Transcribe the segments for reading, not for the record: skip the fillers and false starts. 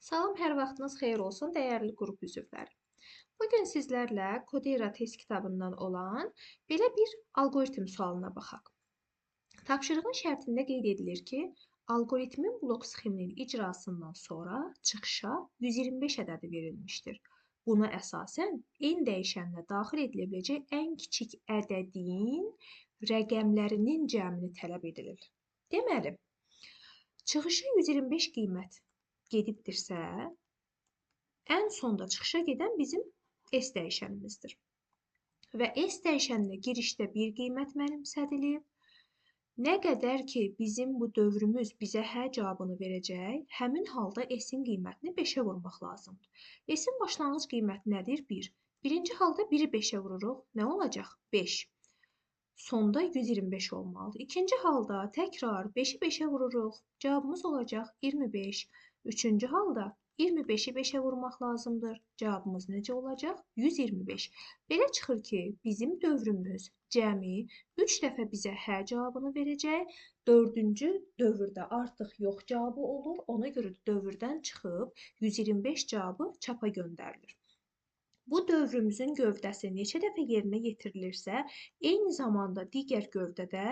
Salam, hər vaxtınız xeyir olsun, dəyərli qrup üzvləri. Bugün sizlərlə Codera test kitabından olan belə bir alqoritm sualına baxaq. Tapşırığın şərtində qeyd edilir ki, alqoritmin blok sxeminin icrasından sonra çıxışa 125 ədədi verilmişdir. Buna əsasən n dəyişəninə daxil edilə biləcək ən kiçik ədədin rəqəmlərinin cəmini tələb edilir. Deməli, çıxışa 125 qiymət gedibdirsə, ən sonda çıxışa gedən bizim S dəyişənimizdir. Və S dəyişəninə girişdə bir qiymət mənimsədilib. Nə qədər ki, bizim bu dövrümüz bizə hə cavabını verəcək, həmin halda S-in qiymətini 5-ə vurmaq lazımdır. S-in başlanğıc qiyməti nədir? 1. Birinci halda 1-i 5-ə vururuq. Nə olacaq? 5. Sonda 125 olmalıdır. İkinci halda təkrar 5-i 5-ə vururuq. Cavabımız olacaq 25. Üçüncü halda 25-i 5-ə vurmaq lazımdır. Cavabımız necə olacaq? 125. Belə çıxır ki, bizim dövrümüz cəmi 3 dəfə bizə hə cavabını verəcək. Dördüncü dövrdə artıq yox cavabı olur. Ona görə dövrdən çıxıb 125 cavabı çapa göndərilir. Bu dövrümüzün gövdəsi neçə dəfə yerinə yetirilirsə, eyni zamanda digər gövdədə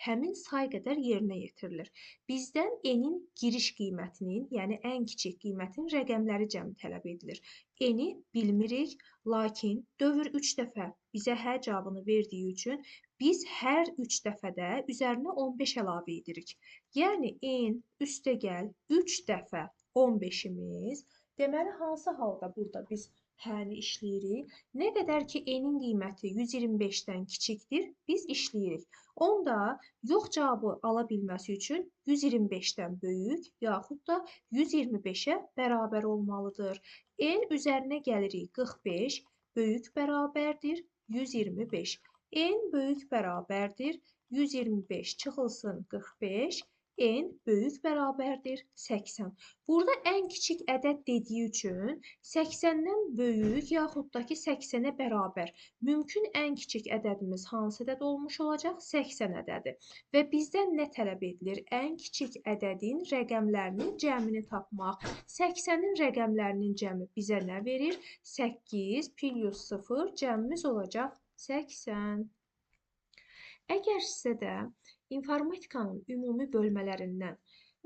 həmin say qədər yerinə yetirilir. Bizdən n-in giriş qiymətinin, yəni ən kiçik qiymətin rəqəmləri cəmi tələb edilir. N-i bilmirik, lakin dövr 3 dəfə bizə hə cavabını verdiyi üçün biz hər 3 dəfədə üzərinə 15 əlavə edirik. Yəni n üstəgəl 3 dəfə 15-imiz, deməli hansı halda burada biz həni işləyirik. Nə qədər ki, n-in qiyməti 125-dən kiçikdir, biz işləyirik. Onda yox cavabı ala bilməsi üçün 125-dən böyük, yaxud da 125-ə bərabər olmalıdır. N üzərinə gəlirik 45, böyük bərabərdir 125. N böyük bərabərdir 125 çıxılsın 45. N böyük bərabərdir 80. Burada ən kiçik ədəd dediyi üçün 80-dən böyük yaxud da ki 80-ə bərabər mümkün ən kiçik ədədimiz hansı ədəd olmuş olacaq? 80 ədədi. Və bizdən nə tələb edilir? Ən kiçik ədədin rəqəmlərinin cəmini tapmaq. 80-in rəqəmlərinin cəmi bizə nə verir? 8 plus 0 cəmimiz olacaq 80. Əgər sizə də informatikanın ümumi bölmələrindən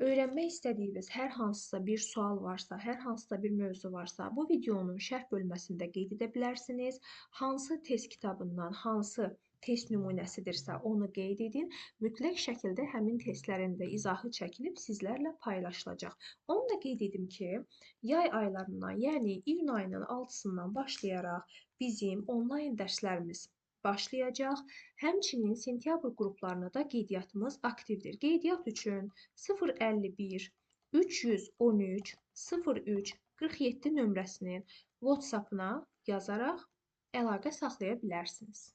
öyrənmək istədiyiniz hər hansısa bir sual varsa, hər hansısa bir mövzu varsa, bu videonun şərh bölməsində qeyd edə bilərsiniz. Hansı test kitabından, hansı test nümunəsidirsə onu qeyd edin. Mütləq şəkildə həmin testlərin də izahı çəkilib sizlərlə paylaşılacaq. Onu da qeyd edim ki, yay aylarından, yəni iyun ayının 6-sından başlayaraq bizim onlayn dərslərimiz başlayacaq. Həmçinin sentyabr qruplarına da qeydiyyatımız aktivdir. Qeydiyyat üçün 051 313 03 47 nömrəsinin WhatsApp-ına yazaraq əlaqə saxlaya bilərsiniz.